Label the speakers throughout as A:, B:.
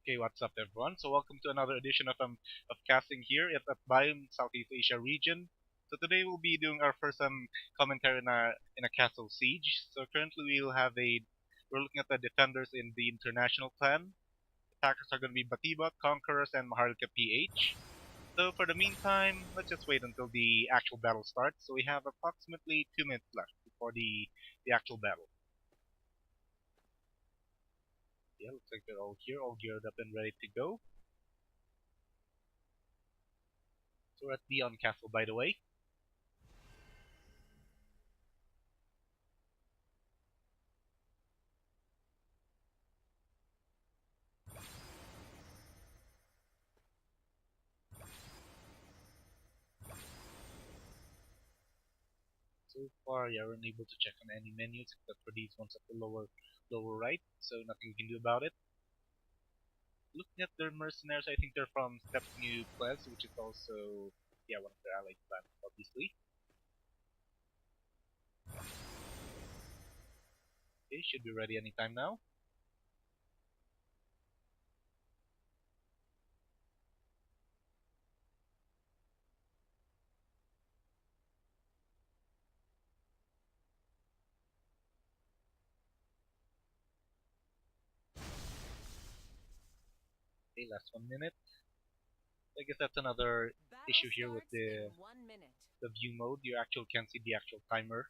A: Okay, what's up, everyone? So welcome to another edition of casting here at Baium, Southeast Asia region. So today we'll be doing our first commentary in a castle siege. So currently we're looking at the defenders in the International clan. Attackers are going to be Batibot, Conquerors, and MaharlikaPH. So for the meantime, let's just wait until the actual battle starts. So we have approximately 2 minutes left before the actual battle. Yeah, looks like they're all here, all geared up and ready to go. So we're at Dion Castle, by the way. So far, yeah, we're unable to check on any menus except for these ones at the lower right, so nothing we can do about it. Looking at their mercenaries, I think they're from Step New Plebs, which is also, yeah, one of their allied clans, obviously. Okay, should be ready anytime now. Okay, last 1 minute. I guess that's another
B: Battle
A: issue here with
B: starts in 1 minute.
A: the view mode. You actually can't see the actual timer.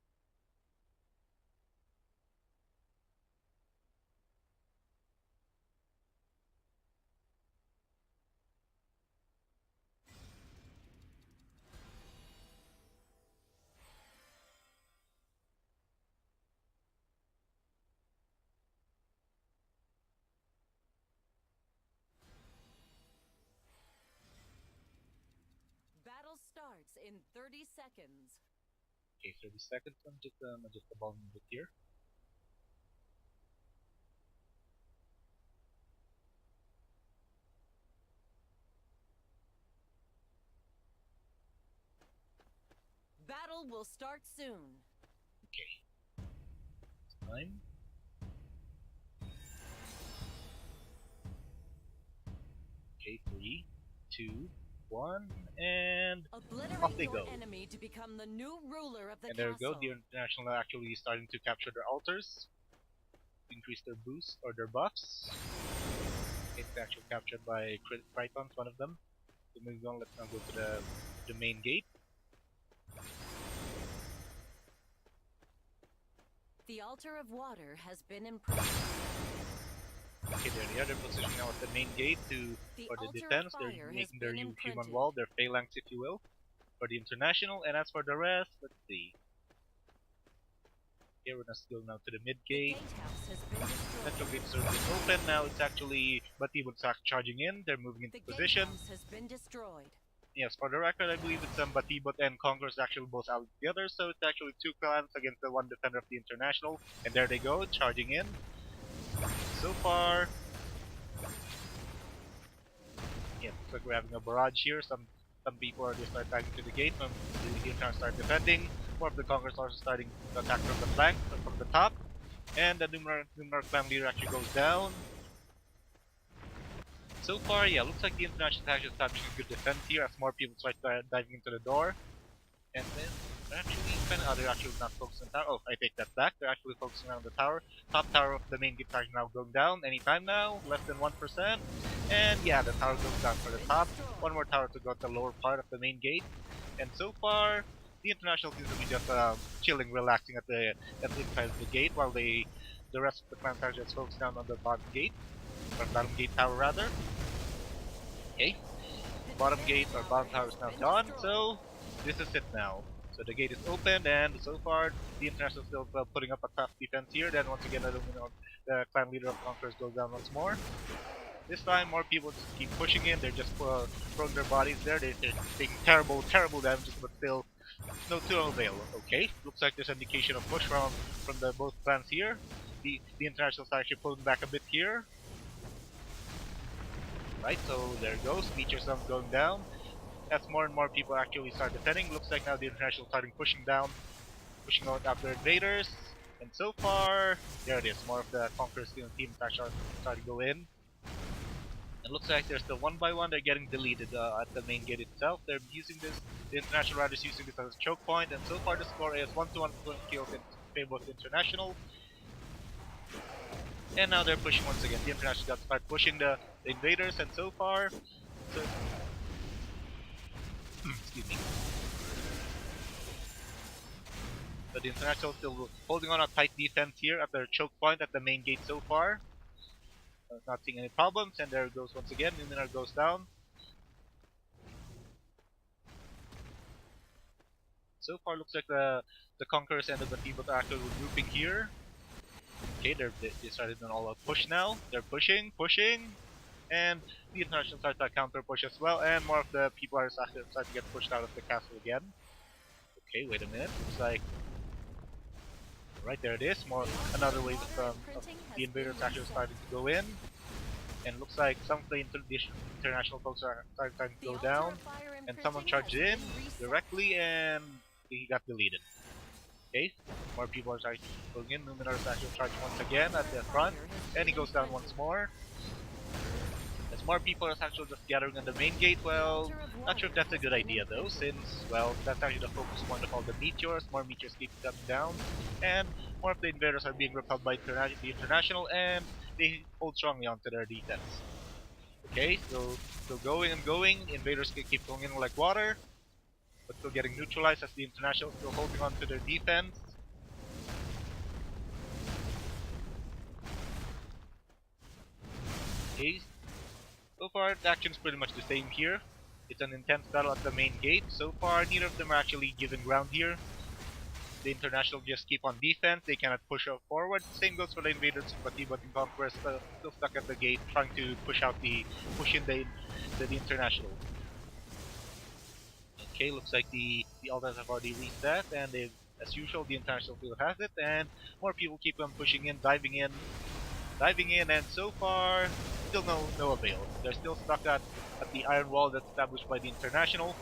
B: Battle starts in 30 seconds.
A: Okay, 30 seconds. I'm just adjust the volume a bit here.
B: Battle will start soon.
A: Okay, time. Okay, three, two, one, and off
B: Obliterate
A: they
B: your
A: go.
B: enemy to become the new ruler of the
A: And there we go,
B: castle.
A: the International are actually starting to capture their altars, increase their boost or their buffs. It's actually captured by Tritons, one of them. So moving on, let's now go to the main gate.
B: The altar of water has been improved.
A: Okay, they're in the other position now at the main gate
B: The
A: for the
B: altar of
A: defense. They're
B: fire has
A: making their
B: been
A: human
B: imprinted.
A: wall, their phalanx, if you will, for the International. And as for the rest, let's see. Here we're gonna go now to the mid
B: The
A: gate.
B: gatehouse has been
A: Central
B: destroyed.
A: gate surge is open. Now it's actually Batibot's charging in. They're moving into
B: The
A: position.
B: gatehouse has been destroyed.
A: Yes, for the record, I believe it's Batibot and Conquerors actually both out together, so it's actually two clans against the one defender of the International. And there they go, charging in. So far, yeah, looks like we're having a barrage here. Some people are just attacking to the gate, some the International start defending. More of the Conquerors also starting to attack from the flank, from the top. And the Numer clan leader actually goes down. So far, yeah, looks like the International is actually establishing a good defense here as more people start diving into the door. And then they're actually they're actually not focusing on the tower. Oh, I take that back. They're actually focusing on the tower. Top tower of the main gate is now going down anytime now, less than 1%. And yeah, the tower goes down for the top. One more tower to go to the lower part of the main gate. And so far, the International seems to be just chilling, relaxing at the inside of the gate, while the rest of the clans are just focusing on the bottom gate, or bottom gate tower rather. Okay, bottom gate or bottom tower is now gone, so this is it now. So the gate is open, and so far the International is still putting up a tough defense here. Then once again, the clan leader of Conquerors goes down once more. This time, more people just keep pushing in. They're just throwing their bodies there. They're taking terrible damages, but still no to no avail. Okay, looks like there's an indication of push from the both clans here. The International is actually pulling back a bit here. Right, so there it goes. Meteor Sun going down. As more and more people actually start defending, looks like now the International starting pushing down, pushing out after invaders. And so far, there it is. More of the Conquerors team actually starting to go in. It looks like there's the one by one, they're getting deleted at the main gate itself. They're using this, the International Riders using this as a choke point, and so far the score is 1-1 kills in favor of the International. And now they're pushing once again. The International got to start pushing the invaders, and so far, so, excuse me. But the International still holding on a tight defense here at their choke point at the main gate so far. Not seeing any problems, and there it goes once again. Numinar goes down. So far, looks like the Conquerors and the Batibot are actually regrouping here. Okay, they started an all-out push now. They're pushing, and the International starts a counter push as well, and more of the people are starting to get pushed out of the castle again. Okay, wait a minute. Looks like right there it is. More another wave of the invaders actually starting to go in, and looks like some of the international folks are starting to go down, and someone charged in directly, and he got deleted. Okay, more people are starting going in. Numinar is actually charged once again at the front, and he goes down once more. As more people are actually just gathering on the main gate, well, not sure if that's a good idea though, since, well, that's actually the focus point of all the meteors. More meteors keep coming down, and more of the invaders are being repelled by the International, and they hold strongly onto their defense. Okay, so going and going, invaders keep going in like water, but still getting neutralized as the International still holding on to their defense. Okay, so far the action's pretty much the same here. It's an intense battle at the main gate. So far, neither of them are actually giving ground here. The International just keep on defense, they cannot push forward. Same goes for the invaders, Batibot and Conquerors still stuck at the gate, trying to push in the International. Okay, looks like the altars have already reset, and they, as usual, the International still has it, and more people keep on pushing in, diving in, and so far, still no avail. They're still stuck at the iron wall that's established by the International.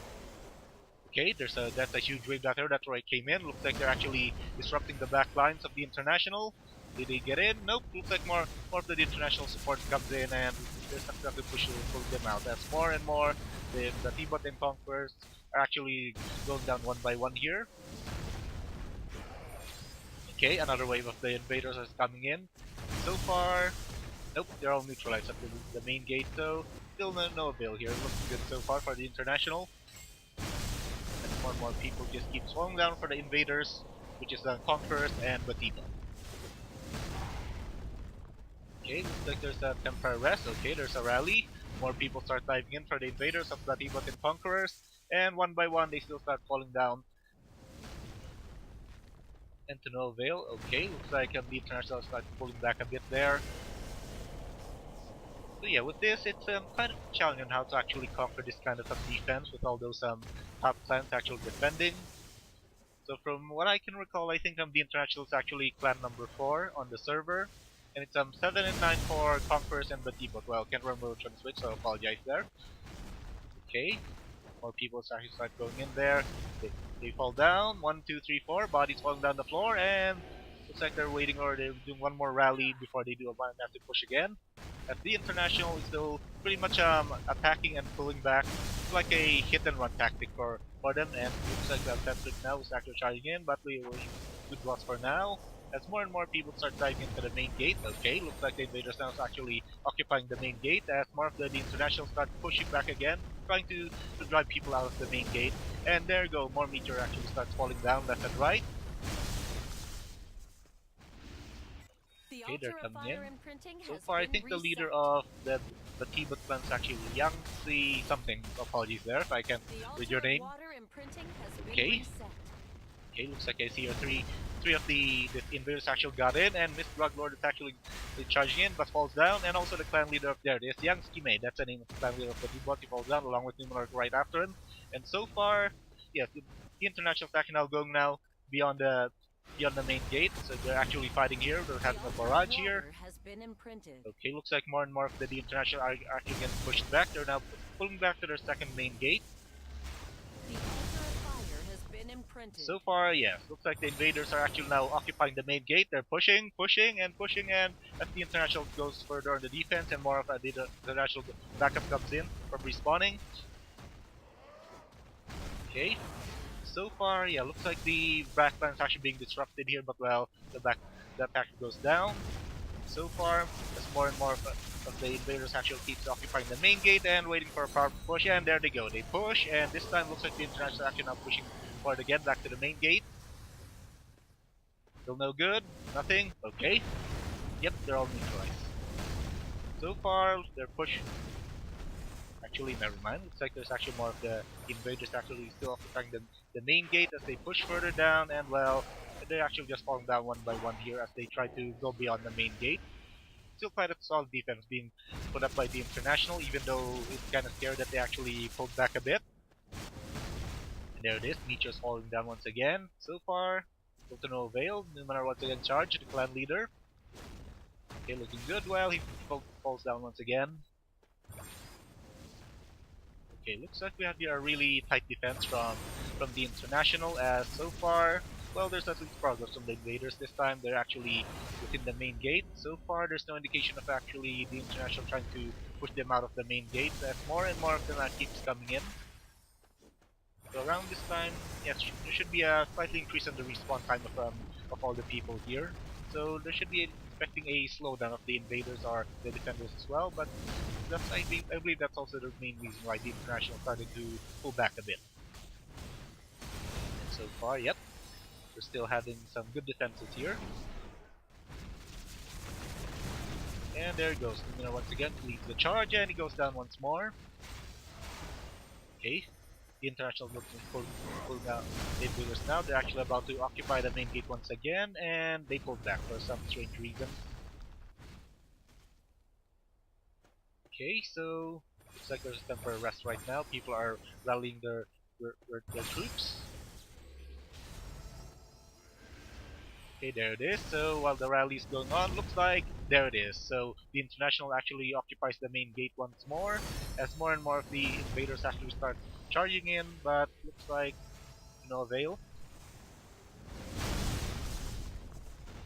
A: Okay, that's a huge wave there. That's where it came in. Looks like they're actually disrupting the back lines of the International. Did they get in? Nope. Looks like more of the International support comes in, and they're successfully pull them out. As more and more the Batibot and Conquerors are actually going down one by one here. Okay, another wave of the invaders is coming in. So far, nope, they're all neutralized at the main gate, so still no avail here. Looking good so far for the International. More and more people just keep slowing down for the invaders, which is the Conquerors and Batibot. Okay, looks like there's a temporary rest. Okay, there's a rally. More people start diving in for the invaders of Batibot and Conquerors, and one by one they still start falling down. And to no avail. Okay, looks like the International starts pulling back a bit there. So yeah, with this, it's kind of challenging on how to actually conquer this kind of defense with all those top clans actually defending. So from what I can recall, I think the International is actually clan number 4 on the server, and it's 7 and 9 for Conquerors and Batibot. Well, can't remember which one is which, so I apologize there. Okay, more people actually start going in there. They fall down. 1, 2, 3, 4. Bodies falling down the floor, and looks like they're waiting, or they're doing one more rally before they do a massive push again. As the International is still pretty much attacking and pulling back. It's like a hit and run tactic for them, and looks like that Patrick now is actually charging in, but we will good loss for now. As more and more people start diving into the main gate, okay, looks like the invaders now is actually occupying the main gate, as more of the International start pushing back again, trying to drive people out of the main gate. And there you go, more meteor actually starts falling down left and right. Okay, they're coming in. So far, I think the leader of the Batibot clan is actually Yangtze something. Apologies there if I can't read your name. Okay. Okay, looks like I see here three of the invaders actually got in, and Miss Druglord is actually charging in but falls down, and also the clan leader up there. There's Yangtze Mei, that's the name of the clan leader of the Batibot. He falls down along with Numenor right after him. And so far, yes, the International faction now going beyond the main gate, so they're actually fighting here. They're having a barrage here. Okay, looks like more and more of the International are actually getting pushed back. They're now pulling back to their second main gate.
B: imprinted.
A: So far, yes, looks like the invaders are actually now occupying the main gate. They're pushing, pushing, and pushing, and as the International goes further on the defense and more of the International backup comes in from respawning. Okay, so far, yeah, looks like the backline is actually being disrupted here, but well, the attack goes down. So far, as more and more of the invaders actually keeps occupying the main gate and waiting for a powerful push, and there they go. They push, and this time looks like the International actually now pushing forward again back to the main gate. Still no good, nothing, okay. Yep, they're all neutralized. So far, their push. Actually, never mind. Looks like there's actually more of the invaders actually still occupying the main gate as they push further down, and well, they're actually just falling down one by one here as they try to go beyond the main gate. Still quite a solid defense being put up by the International, even though it's kind of scary that they actually pulled back a bit. And there it is, Nietzsche's falling down once again. So far, still to no avail. Numenor once again charged, the clan leader. Okay, looking good. Well, he falls down once again. Okay, looks like we have here a really tight defense from the International, as so far, well, there's at least progress from the invaders this time. They're actually within the main gate. So far, there's no indication of actually the International trying to push them out of the main gate, as more and more of them keeps coming in. So around this time, yes, there should be a slightly increase in the respawn time of all the people here. So there should be expecting a slowdown of the invaders or the defenders as well, but I believe that's also the main reason why the International started to pull back a bit. And so far, yep, we're still having some good defenses here. And there it goes. Lumina once again leads the charge, and he goes down once more. Okay, the International looks to pull down the invaders now. They're actually about to occupy the main gate once again, and they pulled back for some strange reason. Okay, so looks like there's a temporary rest right now. People are rallying their troops. Okay, there it is. So while the rally is going on, looks like there it is. So the International actually occupies the main gate once more, as more and more of the invaders actually start charging in, but looks like to no avail.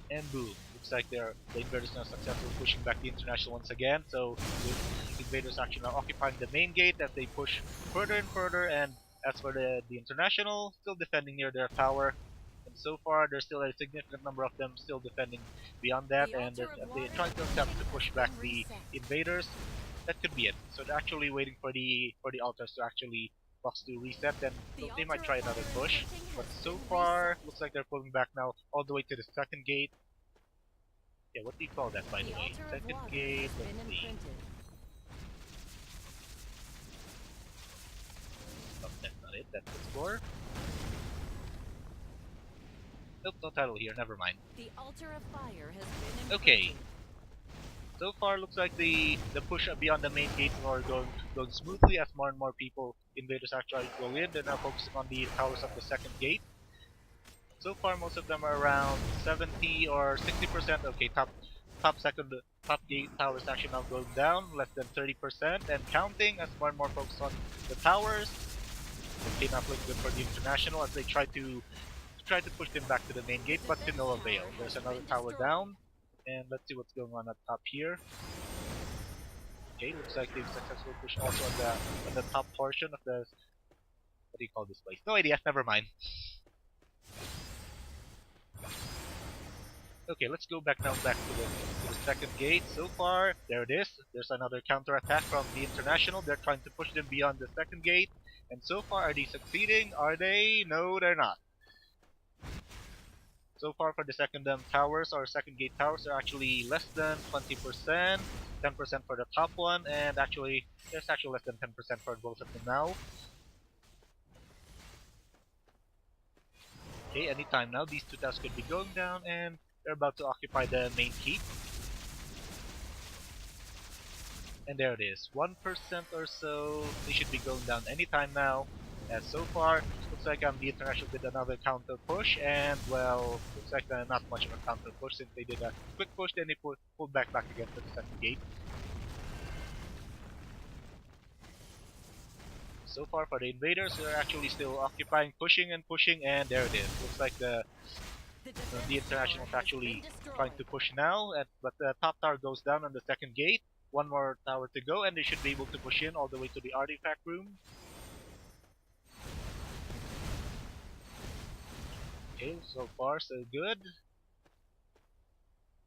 A: And boom, looks like the invaders now successfully pushing back the International once again. So the invaders actually now occupying the main gate as they push further and further. And as for the International, still defending near their tower. And so far, there's still a significant number of them still defending beyond that, and they're trying to attempt to push back the invaders. That could be it. So they're actually waiting for the altars to actually box to reset, and so they might try another push. But so far, looks like they're pulling back now all the way to the second gate. Yeah, what do you call that, by the way? Second gate, let's see. Oh, that's not it, that's the score. Nope, no title here, never mind.
B: The altar of fire has been imprinted.
A: Okay. So far, looks like the push beyond the main gate are going smoothly as more and more people, invaders actually go in. They're now focusing on the towers of the second gate. So far, most of them are around 70 or 60%. Okay, top gate towers actually now going down, less than 30% and counting as more and more focus on the towers. Okay, not looking good for the International as they try to push them back to the main gate, but to no avail. There's another tower down, and let's see what's going on at top here. Okay, looks like they've successfully pushed also on the top portion of the, what do you call this place? No idea, never mind. Okay, let's go back to the second gate. So far, there it is. There's another counter attack from the International. They're trying to push them beyond the second gate, and so far, are they succeeding? Are they? No, they're not. So far for the second towers or second gate towers are actually less than 20%, 10% for the top one, and actually there's actually less than 10% for both of them now. Okay, anytime now these two towers could be going down, and they're about to occupy the main keep. And there it is, 1% or so. They should be going down anytime now. As so far, looks like the International did another counter push, and well, looks like not much of a counter push since they did a quick push, then they pulled back again to the second gate. So far for the invaders, they're actually still occupying, pushing and pushing, and there it is. Looks like the International is actually trying to push now, but the top tower goes down on the second gate. One more tower to go, and they should be able to push in all the way to the artifact room. Okay, so far so good.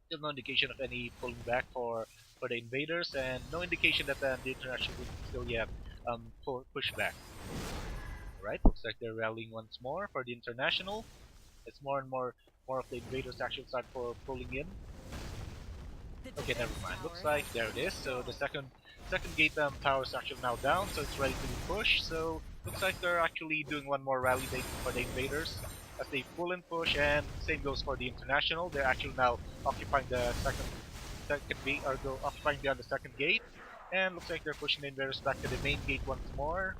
A: Still no indication of any pulling back for the invaders, and no indication that the International will still yet push back. Alright, looks like they're rallying once more for the International. As more and more of the invaders actually start pulling in. Okay, never mind. Looks like there it is. So the second gate tower is actually now down, so it's ready to be pushed. So looks like they're actually doing one more rally for the invaders as they pull and push, and same goes for the International. They're actually now occupying the second gate, or go occupying the second gate, and looks like they're pushing the invaders back to the main gate once more.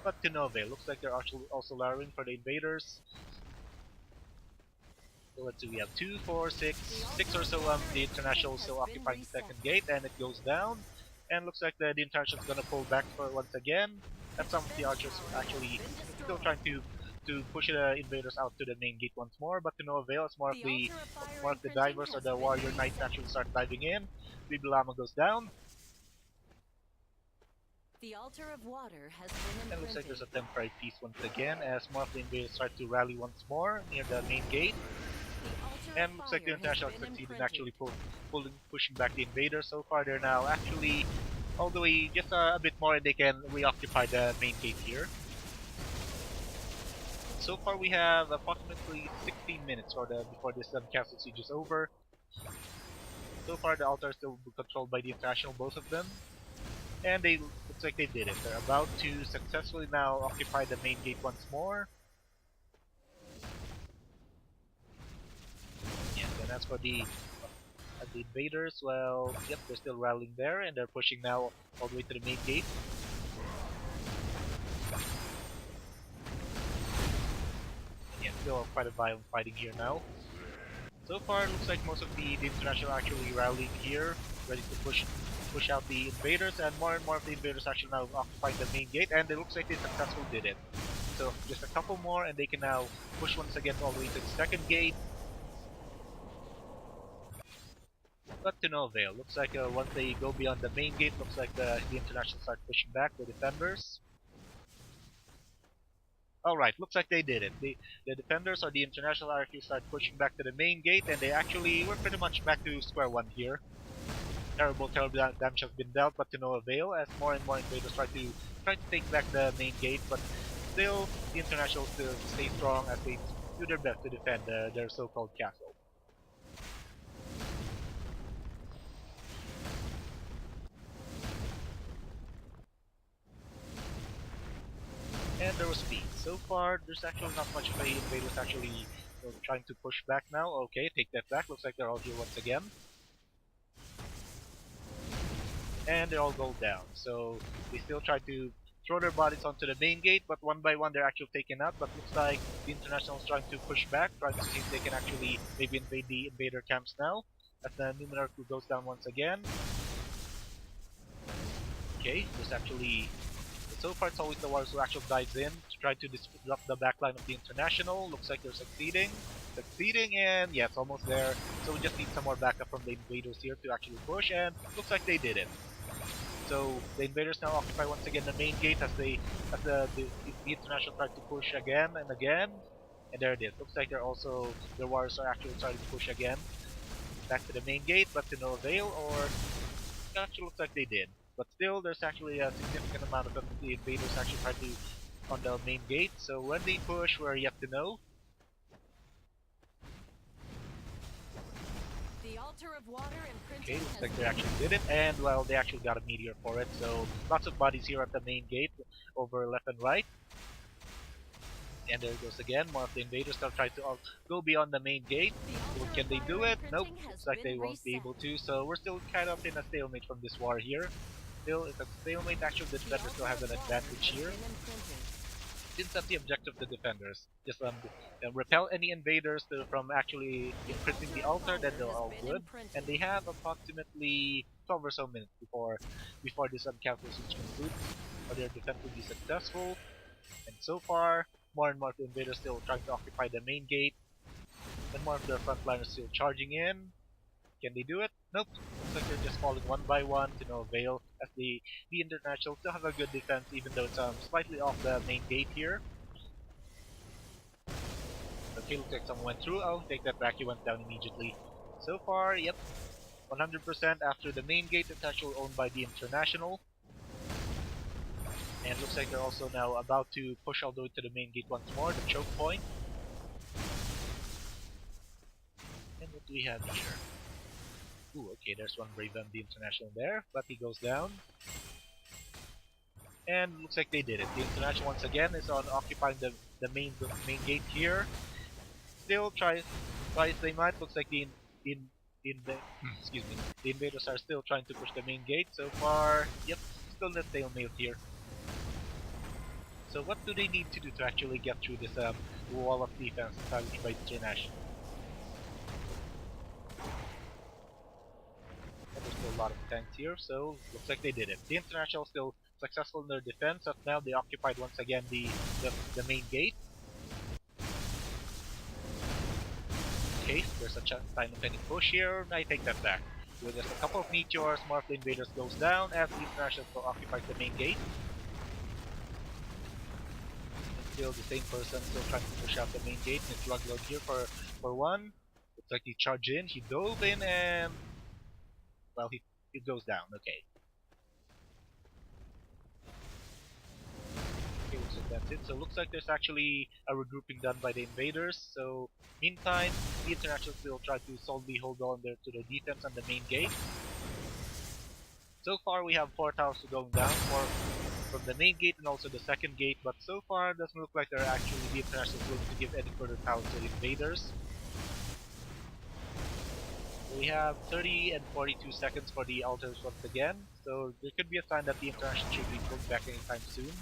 A: But to no avail. Looks like they're actually also lowering for the invaders. So let's see, we have 2, 4, 6, 6 or so the International still occupying the second gate, and it goes down. And looks like the International is gonna pull back for once again. And some of the archers are actually still trying to push the invaders out to the main gate once more, but to no avail. As more of the divers or the warrior knights actually start diving in. Bibilama goes down.
B: The altar of water has been
A: And looks like there's a
B: imprinted.
A: temporary peace once again as more of the invaders start to rally once more near the main gate.
B: The altar
A: And
B: of
A: looks like the
B: fire has
A: International
B: been
A: succeeded in
B: imprinted.
A: actually pushing back the invaders. So far, they're now actually all the way just a bit more, and they can reoccupy the main gate here. So far, we have approximately 16 minutes before this castle siege is over. So far, the altar is still controlled by the International, both of them, and they looks like they did it. They're about to successfully now occupy the main gate once more. Yes, and as for the invaders, well, yep, they're still rallying there, and they're pushing now all the way to the main gate. And yeah, still quite a violent fighting here now. So far, it looks like most of the International are actually rallying here, ready to push out the invaders, and more of the invaders actually now occupying the main gate, and it looks like they successfully did it. So just a couple more, and they can now push once again all the way to the second gate. But to no avail. Looks like once they go beyond the main gate, looks like the International start pushing back the defenders. Alright, looks like they did it. The defenders or the International actually start pushing back to the main gate, and they actually were pretty much back to square one here. Terrible damage has been dealt, but to no avail, as more and more invaders try to take back the main gate, but still, the International still stay strong as they do their best to defend their so-called castle. And there was speed. So far, there's actually not much of a invaders actually trying to push back now. Okay, take that back. Looks like they're all here once again. And they all go down. So they still try to throw their bodies onto the main gate, but one by one they're actually taken out. But looks like the International is trying to push back, trying to see if they can actually maybe invade the invader camps now. As the Numenor crew goes down once again. Okay, there's actually so far it's always the Warriors who actually dives in to try to disrupt the backline of the International. Looks like they're succeeding. Succeeding, and yeah, it's almost there. So we just need some more backup from the invaders here to actually push, and looks like they did it. So the invaders now occupy once again the main gate as the International try to push again and again. And there it is. Looks like the Warriors are actually trying to push again back to the main gate, but to no avail, or it actually looks like they did. But still, there's actually a significant amount of the invaders actually try to on the main gate. So when they push, we're yet to know.
B: The altar of water
A: Okay,
B: imprinting
A: looks
B: has
A: like they
B: been
A: actually did it, and well, they actually got a meteor for it. So lots of bodies here at the main gate, over left and right. And there it goes again. More of the invaders now try to go beyond the main gate.
B: The
A: So
B: altar
A: can
B: of
A: they
B: fire
A: do it? Nope.
B: imprinting has
A: Looks like they
B: been
A: won't be
B: reset.
A: able to. So we're still kind of in a stalemate from this war here. Still, it's a stalemate. Actually, the
B: The
A: defenders still
B: altar
A: have
B: of
A: an
B: water
A: advantage
B: has
A: here.
B: been imprinted.
A: Since that's the objective of the defenders, just repel any invaders from actually imprinting the altar, then they're all good. And they have approximately 12 or so minutes before this council siege concludes. or their defense will be successful. And so far, more and more of the invaders still trying to occupy the main gate, and more of the frontliners still charging in. Can they do it? Nope. Looks like they're just falling one by one to no avail, as the International still have a good defense, even though it's slightly off the main gate here. Okay, looks like someone went through. Oh, take that back, he went down immediately. So far, yep, 100% after the main gate. It's actually owned by the International. And looks like they're also now about to push all the way to the main gate once more, the choke point. And what do we have here? Ooh, okay, there's one Brave on the International there, but he goes down. And looks like they did it. The International once again is on occupying the main gate here. Still try as they might. Looks like excuse me, the invaders are still trying to push the main gate. So far, yep, still in a stalemate here. So what do they need to do to actually get through this wall of defense established by the International? And there's still a lot of tanks here, so looks like they did it. The International still successful in their defense, but now they occupied once again the main gate. Okay, there's a sign of any push here, I take that back. With just a couple of meteors, more of the invaders goes down as the International still occupies the main gate. And still the same person still trying to push out the main gate, and it's Lugload here for one. Looks like he charged in, he dove in, and well, he goes down, okay. Okay, looks like that's it. So looks like there's actually a regrouping done by the invaders. So meantime, the International still try to solidly hold on there to the defense on the main gate. So far we have 4 towers going down from the main gate and also the second gate, but so far it doesn't look like they're actually the International willing to give any further towers to the invaders. We have 30 and 42 seconds for the altars once again, so there could be a sign that the International should be pulled back anytime soon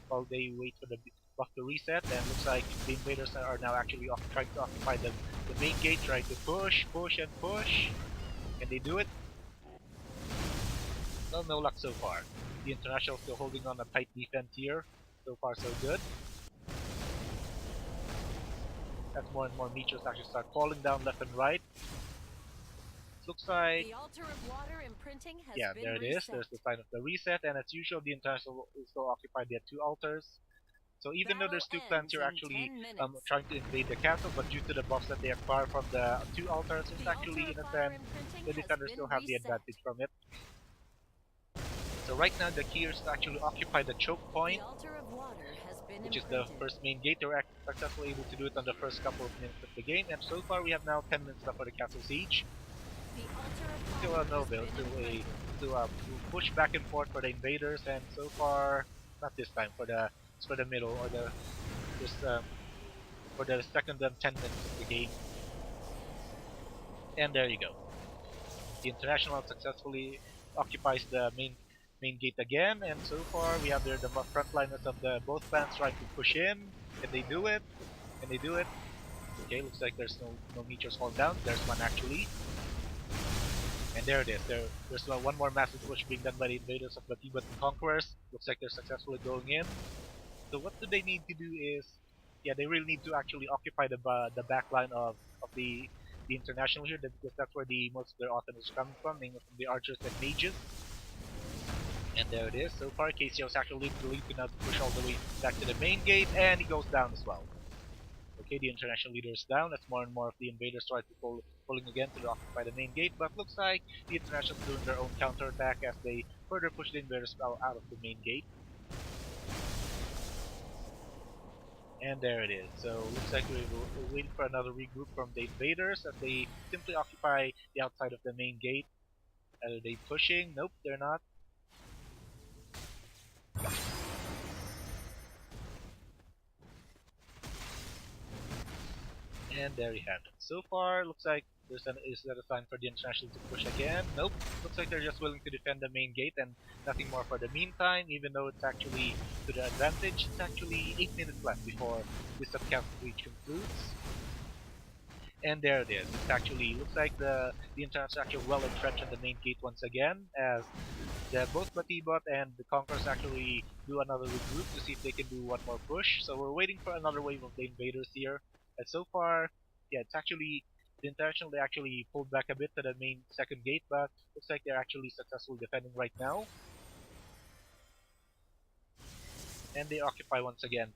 A: while they wait for the buff to reset. And looks like the invaders are now actually trying to occupy the main gate, trying to push, and push. Can they do it? Well, no luck so far. The International still holding on a tight defense here. So far so good. As more and more meteors actually start falling down left and right. Looks like
B: The altar of water imprinting has
A: yeah,
B: been
A: there it is.
B: reset.
A: There's the sign of the reset, and as usual, the International will still occupy their 2 altars. So even though there's 2 clans here actually trying to invade the castle, but due to the buffs that they acquire from the 2 altars, it's actually in a sense the defenders still have the advantage from it. So right now the key is to actually occupy the choke point,
B: The altar of water has been
A: which is the first main gate. They were successfully able to do it on the first couple of minutes of the game, and so far we have now 10 minutes left for the castle siege. Still a no build, to push back and forth for the invaders, and so far, not this time, for the middle or for the second and 10 minutes of the game. And there you go. The International successfully occupies the main gate again, and so far we have there the frontliners of the both clans trying to push in. Can they do it? Can they do it? Okay, looks like there's no meteors falling down. There's one actually. And there it is. There's one more massive push being done by the invaders of Batibot and Conquerors. Looks like they're successfully going in. So what do they need to do is, yeah, they really need to actually occupy the back line of the International here, because that's where most of their offense is coming from, mainly from the archers and mages. And there it is. So far, KCO's actually leading the lead now to push all the way back to the main gate, and he goes down as well. Okay, the International leader is down as more and more of the invaders try to pulling again to occupy the main gate, but looks like the International is doing their own counterattack as they further push the invaders out of the main gate. And there it is. So looks like we're waiting for another regroup from the invaders as they simply occupy the outside of the main gate. Are they pushing? Nope, they're not. And there you have it. So far, looks like is that a sign for the International to push again? Nope. Looks like they're just willing to defend the main gate and nothing more for the meantime, even though it's actually to their advantage. It's actually 8 minutes left before this castle breach concludes. And there it is. It actually looks like the International is actually well entrenched on the main gate once again, as both Batibot and the Conquerors actually do another regroup to see if they can do one more push. So we're waiting for another wave of the invaders here. And so far, yeah, it's actually the International. They actually pulled back a bit to the main second gate, but looks like they're actually successfully defending right now. And they occupy once again.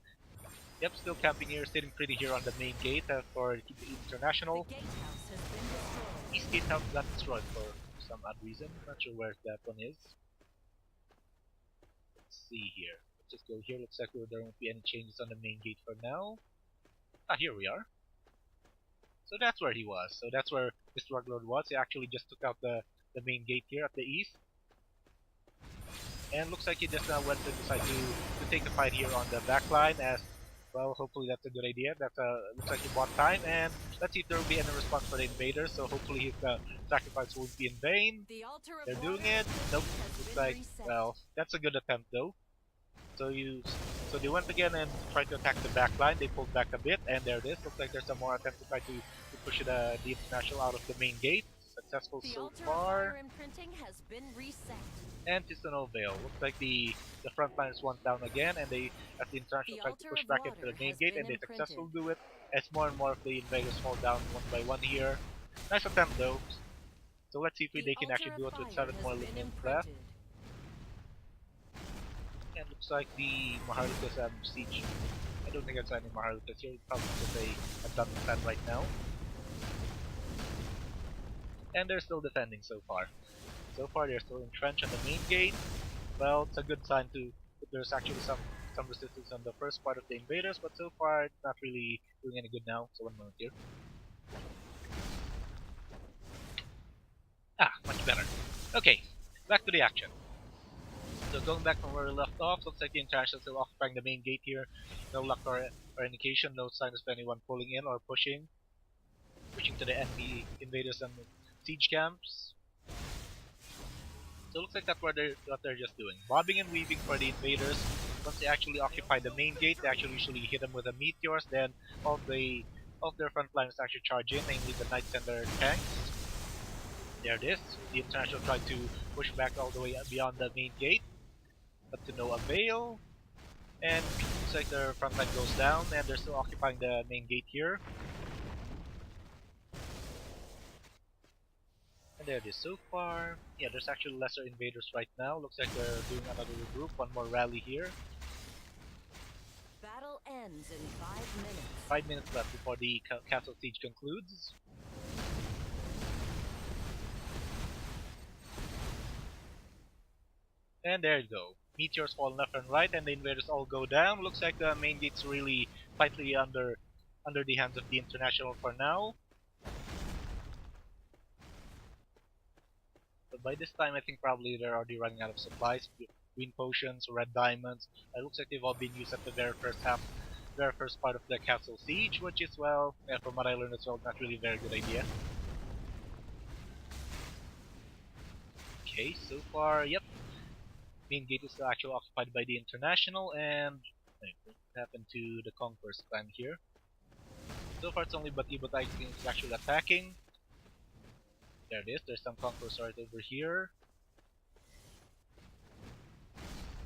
A: Yep, still camping here, sitting pretty here on the main gate for the International.
B: The gatehouse has been destroyed.
A: East gatehouse got destroyed for some odd reason. Not sure where that one is. Let's see here. Let's just go here. Looks like there won't be any changes on the main gate for now. Ah, here we are. So that's where he was. So that's where Mr. Ruglord was. He actually just took out the main gate here at the east. And looks like he just went to decide to take the fight here on the back line as well. Hopefully that's a good idea. That's looks like he bought time, and let's see if there will be any response for the invaders. So hopefully his sacrifice won't be in vain.
B: The altar of
A: They're
B: water
A: doing it. Nope.
B: has
A: Looks
B: been
A: like
B: reset.
A: well, that's a good attempt though. So they went again and tried to attack the back line. They pulled back a bit, and there it is. Looks like there's some more attempt to try to push the International out of the main gate. Successful
B: The
A: so
B: altar of
A: far.
B: fire imprinting has been reset.
A: And it's no avail. Looks like the front line is one down again, and they, as the International
B: The
A: tried to
B: altar
A: push
B: of
A: back into the
B: water
A: main
B: has
A: gate,
B: been
A: and they
B: imprinted.
A: successfully do it. As more and more of the invaders fall down one by one here. Nice attempt though. So let's see if they can actually do it with 7 more minutes left. And looks like the Maharlika's siege. I don't think it's any Maharlikas here. Probably because they have done the plan right now. And they're still defending so far. So far they're still entrenched on the main gate. Well, it's a good sign to there's actually some resistance on the first part of the invaders, but so far it's not really doing any good now. So 1 moment here. Ah, much better. Okay, back to the action. So going back from where we left off, looks like the International is still occupying the main gate here. No luck or indication, no signs of anyone pulling in or pushing to the enemy invaders and siege camps. So it looks like that's what they're just doing. Bobbing and weaving for the invaders. Once they actually occupy the main gate, they actually usually hit them with the meteors, then all of their front lines actually charge in, namely the knights and their tanks. There it is. The International tried to push back all the way beyond the main gate, but to no avail. And looks like their front line goes down, and they're still occupying the main gate here. And there it is so far. Yeah, there's actually lesser invaders right now. Looks like they're doing another regroup, one more rally here.
B: Battle ends in 5 minutes.
A: 5 minutes left before the castle siege concludes. And there you go. Meteors fall left and right, and the invaders all go down. Looks like the main gate's really tightly under the hands of the International for now. But by this time, I think probably they're already running out of supplies. Green potions, red diamonds. It looks like they've all been used at the very first part of the castle siege, which is, well, yeah, from what I learned as well, not really a very good idea. Okay, so far, yep. Main gate is still actually occupied by the International, and what happened to the Conquerors clan here? So far, it's only Batibot is actually attacking. There it is. There's some Conquerors right over here.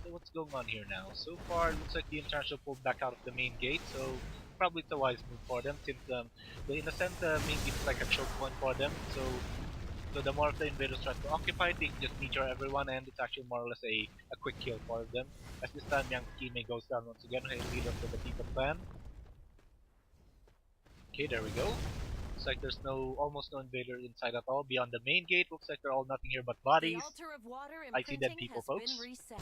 A: So what's going on here now? So far, it looks like the International pulled back out of the main gate, so probably it's a wise move for them, since in a sense the main gate is like a choke point for them. So the more of the invaders try to occupy it, they can just meteor everyone, and it's actually more or less a quick kill for them. As this time, Yang Kime goes down once again, leader of the Batibot clan. Okay, there we go. Looks like there's almost no invader inside at all. Beyond the main gate, looks like they're all nothing here but bodies.
B: The altar of water
A: I see dead
B: imprinting
A: people,
B: has
A: folks.
B: been reset.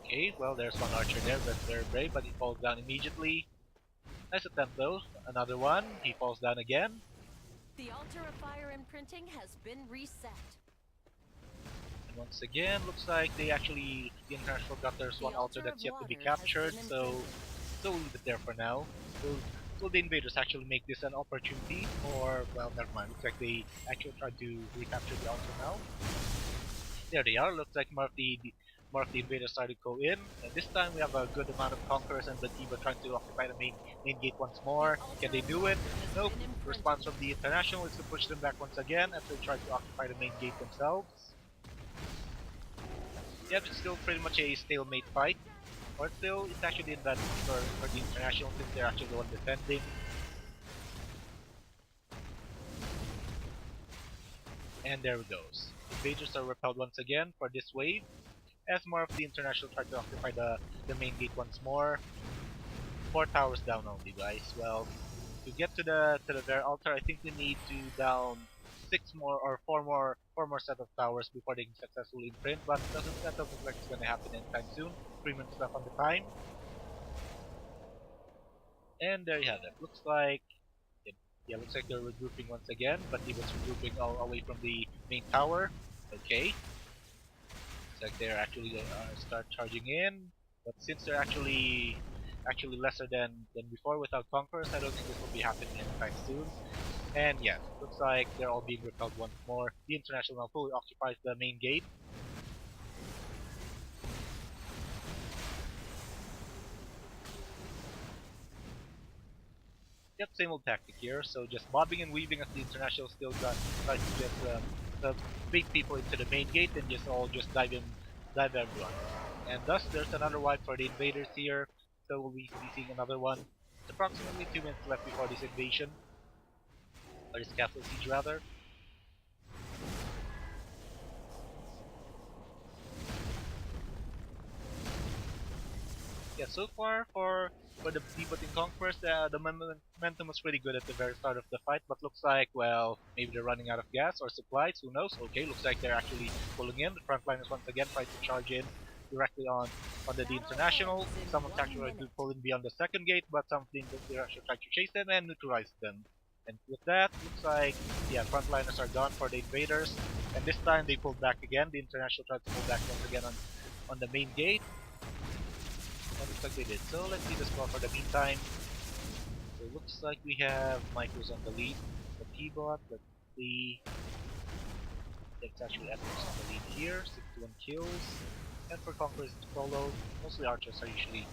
A: Okay, well, there's one archer there, but very brave, but he falls down immediately. Nice attempt though. Another one. He falls down again.
B: The altar of fire imprinting has been reset.
A: And once again, looks like the International got there's one altar that's yet to be captured, so we'll leave it there for now. Will the invaders actually make this an opportunity? Or, well, never mind. Looks like they actually tried to recapture the altar now. There they are. Looks like more of the more of the invaders started to go in, and this time we have a good amount of conquerors and Batibot trying to occupy the main gate once more. Can they do it? Nope. The response from the International is to push them back once again after they try to occupy the main gate themselves. Yep, it's still pretty much a stalemate fight. Or still, it's actually the advantage for the International since they're actually the one defending. And there it goes. Invaders are repelled once again for this wave, as more of the International try to occupy the main gate once more. 4 towers down only, guys. Well, to get to the Ver altar, I think we need to down 6 more or 4 more set of towers before they can successfully imprint, but that doesn't look like it's gonna happen anytime soon. 3 minutes left on the time. And there you have it. Looks like yeah, looks like they're regrouping once again, but he was regrouping all away from the main tower. Okay. Looks like they're actually start charging in, but since they're actually lesser than before without Conquerors, I don't think this will be happening anytime soon. And yes, looks like they're all being repelled once more. The International now fully occupies the main gate. Yep, same old tactic here. So just bobbing and weaving as the International still tries to just bait people into the main gate and just dive everyone. And thus there's another wipe for the invaders here. So we'll be seeing another one. It's approximately 2 minutes left before this invasion, or this castle siege rather. Yeah, so far for the Batibot Conquerors, the momentum was pretty good at the very start of the fight, but looks like, well, maybe they're running out of gas or supplies, who knows? Okay, looks like they're actually pulling in. The frontliners once again try to charge in directly on the International. Someone's actually trying to pull in beyond the second gate, but something that they're actually trying to chase them and neutralize them. And with that, looks like, yeah, frontliners are gone for the invaders, and this time they pulled back again. The International tried to pull back once again on the main gate. That looks like they did. So let's see the score for the meantime. So it looks like we have Micros on the lead. The T-bot, let's see. It's actually Ethos on the lead here, 61 kills. And for Conquerors to follow, mostly archers are usually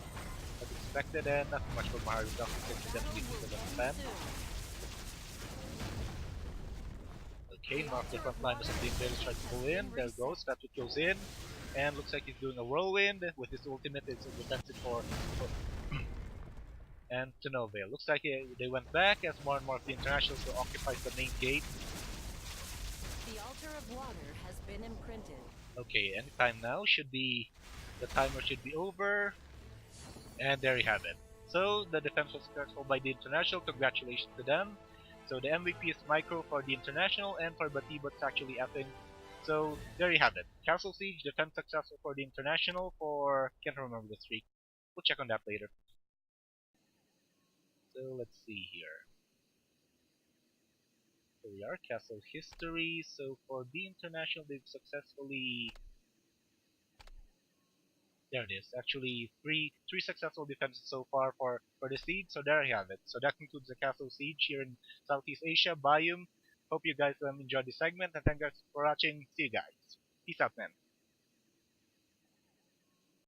A: as expected, and nothing much for Maharlika, since they definitely need to spam. Okay, mark the frontliners of the invaders try to pull in. There goes, Patrick goes in. And looks like he's doing a whirlwind with his ultimate. It's a defensive for and to no avail. Looks like they went back as more and more of the Internationals will occupy the main gate.
B: The altar of water has been imprinted.
A: Okay, anytime now the timer should be over, and there you have it. So the defense was successful by the International. Congratulations to them. So the MVP is Micro for the International, and for Batibot it's actually effing. So there you have it. Castle Siege, defense successful for the International for can't remember the streak. We'll check on that later. So let's see here. Here we are, Castle History. So for the International, they've successfully there it is. Actually, three successful defenses so far for the siege. So there you have it. So that concludes the Castle Siege here in Southeast Asia, Baium. Hope you guys enjoyed the segment, and thank you guys for watching. See you guys. Peace out, man.